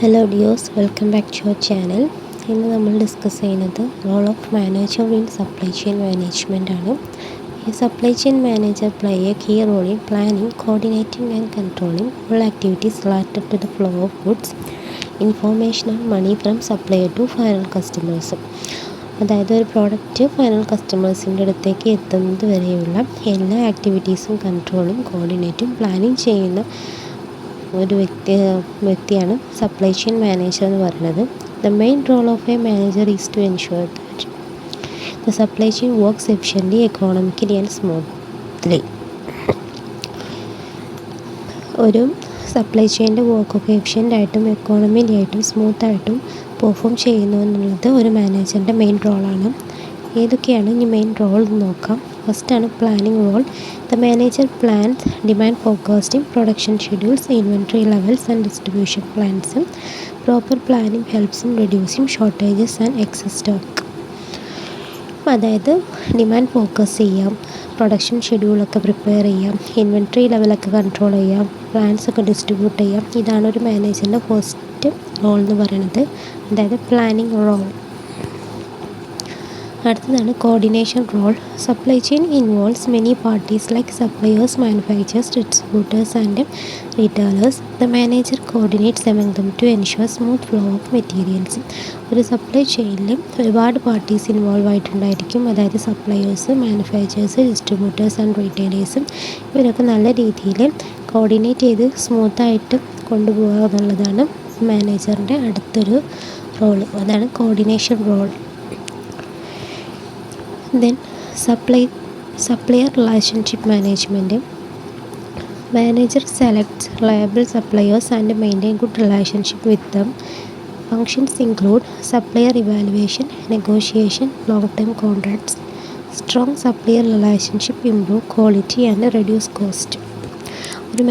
Hello dears, welcome back to our channel. ഇന്ന് നമ്മൾ discuss ചെയ്യുന്നത് role of manager in supply chain management ആണ്. ഈ supply chain manager play a key role in planning, coordinating and controlling all activities related to the flow of goods, information and money from supplier to final customers. അതായത് ഒരു product final കസ്റ്റമേഴ്സിൻ്റെ അടുത്തേക്ക് എത്തുന്നത് വരെയുള്ള എല്ലാ ആക്ടിവിറ്റീസും കൺട്രോളും കോർഡിനേറ്റും planning ചെയ്യുന്ന ഒരു വ്യക്തിയാണ് സപ്ലൈ ചെയിൻ മാനേജർ എന്ന് പറയുന്നത്. The main role of a manager is to ensure that the supply chain works efficiently, economically and smoothly. ഒരു സപ്ലൈ ചെയിൻ്റെ വർക്കൊക്കെ എഫിഷ്യൻ്റായിട്ടും എക്കോണമിയിലായിട്ടും സ്മൂത്തായിട്ടും പെർഫോം ചെയ്യുന്നു എന്നുള്ളത് ഒരു മാനേജറിൻ്റെ മെയിൻ റോളാണ്. ഏതൊക്കെയാണ് ഇനി മെയിൻ റോൾ എന്ന് നോക്കാം. ഫസ്റ്റാണ് planning role. The manager plans demand forecasting, production schedules, inventory levels and distribution plans. Proper planning helps in reducing shortages and excess stock. അതായത് ഡിമാൻഡ് ഫോക്കസ് ചെയ്യാം, പ്രൊഡക്ഷൻ ഷെഡ്യൂളൊക്കെ പ്രിപ്പയർ ചെയ്യാം, ഇൻവെൻട്രി ലെവലൊക്കെ കൺട്രോൾ ചെയ്യാം, പ്ലാൻസൊക്കെ ഡിസ്ട്രിബ്യൂട്ട് ചെയ്യാം. ഇതാണ് ഒരു മാനേജറിൻ്റെ ഫസ്റ്റ് റോൾ എന്ന് പറയുന്നത്, അതായത് പ്ലാനിങ് റോൾ. അടുത്തതാണ് coordination role. Supply chain involves many parties like suppliers, manufacturers, distributors and retailers. The manager coordinates among them to ensure smooth flow of materials. ഒരു സപ്ലൈ ചെയിനിൽ ഒരുപാട് പാർട്ടീസ് ഇൻവോൾവ് ആയിട്ടുണ്ടായിരിക്കും. അതായത് suppliers, manufacturers, distributors and റീറ്റെയിലേഴ്സും. ഇവരൊക്കെ നല്ല രീതിയിൽ coordinate ചെയ്ത് സ്മൂത്തായിട്ട് കൊണ്ടുപോകുക എന്നുള്ളതാണ് മാനേജറിൻ്റെ അടുത്തൊരു റോൾ. അതാണ് coordination role. Then supplier relationship management. Manager selects reliable suppliers and maintain good relationship with them. Functions include supplier evaluation, negotiation, long-term contracts. Strong supplier relationship improve quality and reduce cost. ഒരു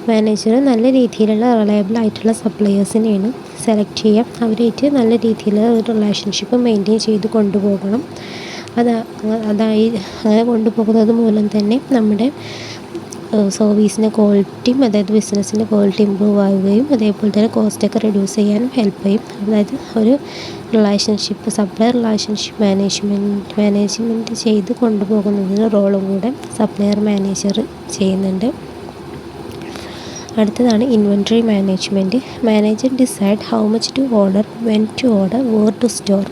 manager നല്ല രീതിയിലുള്ള reliable ആയിട്ടുള്ള സപ്ലയേഴ്സിനെയാണ് select ചെയ്യുക. അവരായിട്ട് നല്ല രീതിയിൽ ഒരു relationship maintain ചെയ്ത് കൊണ്ടുപോകണം. അങ്ങനെ കൊണ്ടുപോകുന്നത് മൂലം തന്നെ നമ്മുടെ സർവീസിൻ്റെ ക്വാളിറ്റിയും, അതായത് ബിസിനസ്സിൻ്റെ ക്വാളിറ്റി ഇമ്പ്രൂവ് ആവുകയും അതേപോലെ തന്നെ കോസ്റ്റൊക്കെ റെഡ്യൂസ് ചെയ്യാനും ഹെൽപ്പ് ചെയ്യും. അതായത് ഒരു സപ്ലയർ റിലേഷൻഷിപ്പ് മാനേജ്മെൻറ്റ് ചെയ്ത് കൊണ്ടുപോകുന്നതിന് റോളും കൂടെ സപ്ലയർ മാനേജർ ചെയ്യുന്നുണ്ട്. അടുത്തതാണ് inventory management. Manager decide how much to order, when to order, where to store.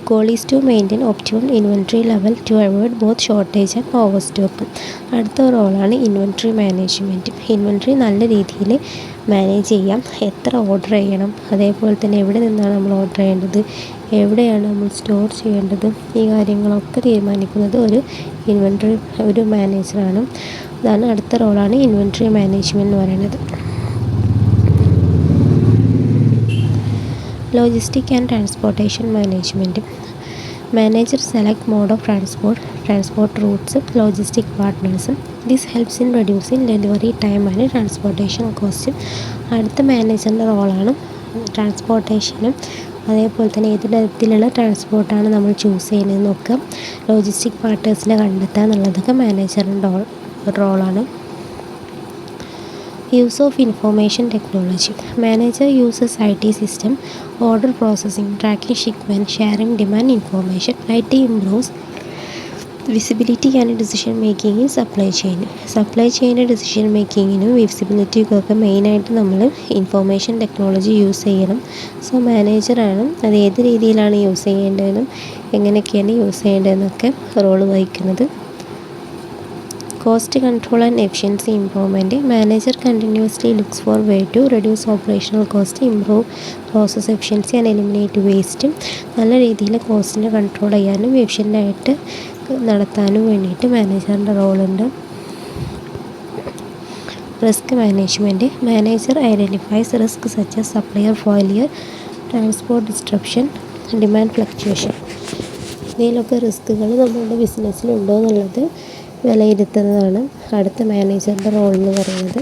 Goal is to maintain optimum inventory level to avoid both shortage and over stock. അടുത്ത റോളാണ് inventory management. Inventory നല്ല രീതിയിൽ manage ചെയ്യാം. എത്ര order ചെയ്യണം, അതേപോലെ തന്നെ എവിടെ നിന്നാണ് നമ്മൾ ഓർഡർ ചെയ്യേണ്ടത്, എവിടെയാണ് നമ്മൾ സ്റ്റോർ ചെയ്യേണ്ടത്, ഈ കാര്യങ്ങളൊക്കെ തീരുമാനിക്കുന്നത് ഒരു മാനേജറാണ്. അതാണ് അടുത്ത റോളാണ് ഇൻവെൻട്രി മാനേജ്മെൻറ്റ് എന്ന് പറയുന്നത്. Logistic and transportation management. Manager select mode of transport routes, logistic പാർട്ട്നേഴ്സും. This helps in reducing delivery time and transportation cost. അടുത്ത മാനേജറിൻ്റെ റോളാണ് ട്രാൻസ്പോർട്ടേഷനും അതേപോലെ തന്നെ ഏത് തരത്തിലുള്ള ട്രാൻസ്പോർട്ടാണ് നമ്മൾ ചൂസ് ചെയ്യുന്നതെന്നൊക്കെ ലോജിസ്റ്റിക് പാർട്ട്നേഴ്സിനെ കണ്ടെത്തുക എന്നുള്ളതൊക്കെ മാനേജറിൻ്റെ റോളാണ്. Use of information technology. Manager uses IT system, order processing, tracking shipment, sharing demand information. IT improves visibility and decision making in supply chain decision മേക്കിങ്ങിനും വിസിബിലിറ്റിക്കൊക്കെ മെയിനായിട്ട് നമ്മൾ ഇൻഫോർമേഷൻ ടെക്നോളജി യൂസ് ചെയ്യണം. സോ മാനേജറാണ് അത് ഏത് രീതിയിലാണ് യൂസ് ചെയ്യേണ്ടതെന്നും എങ്ങനെയൊക്കെയാണ് യൂസ് ചെയ്യേണ്ടതെന്നൊക്കെ റോള് വഹിക്കുന്നത്. Cost control and efficiency improvement. Manager continuously looks for way to reduce operational cost, improve process efficiency and eliminate waste. നല്ല രീതിയിൽ കോസ്റ്റിനെ കൺട്രോൾ ചെയ്യാനും എഫിഷ്യൻ്റായിട്ട് നടത്താനും വേണ്ടിയിട്ട് മാനേജറിൻ്റെ റോളുണ്ട്. Risk management. Manager identifies risk such as supplier failure, transport disruption, demand fluctuation. ഇതിലൊക്കെ റിസ്ക്കുകൾ നമ്മളുടെ ബിസിനസ്സിലുണ്ടോ എന്നുള്ളത് വിലയിരുത്തുന്നതാണ് അടുത്ത മാനേജറിൻ്റെ റോൾ എന്ന് പറയുന്നത്.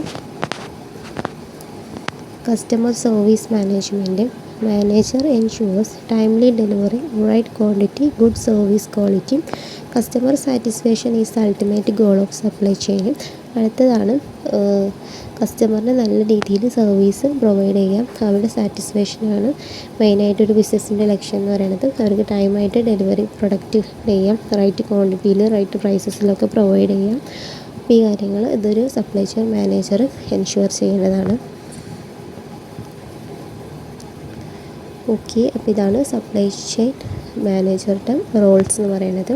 Customer service management. Manager ensures timely delivery, right quantity, good service quality. Customer satisfaction is the ultimate goal of supply chain. അടുത്തതാണ് കസ്റ്റമറിന് നല്ല രീതിയിൽ സർവീസ് പ്രൊവൈഡ് ചെയ്യാം. അവരുടെ സാറ്റിസ്ഫാക്ഷനാണ് മെയിനായിട്ടൊരു ബിസിനസ്സിൻ്റെ ലക്ഷ്യം എന്ന് പറയുന്നത്. അവർക്ക് ടൈമായിട്ട് ഡെലിവറി പ്രൊഡക്റ്റ് ചെയ്യാം, റൈറ്റ് ക്വാണ്ടിറ്റിയിൽ റൈറ്റ് പ്രൈസസിലൊക്കെ പ്രൊവൈഡ് ചെയ്യാം. ഈ കാര്യങ്ങൾ ഇതൊരു സപ്ലൈ ചെയിൻ മാനേജർ എൻഷുവർ ചെയ്യേണ്ടതാണ്. ഓക്കെ, അപ്പോൾ ഇതാണ് സപ്ലൈ ചെയിൻ മാനേജറുടെ റോൾസ് എന്ന് പറയുന്നത്.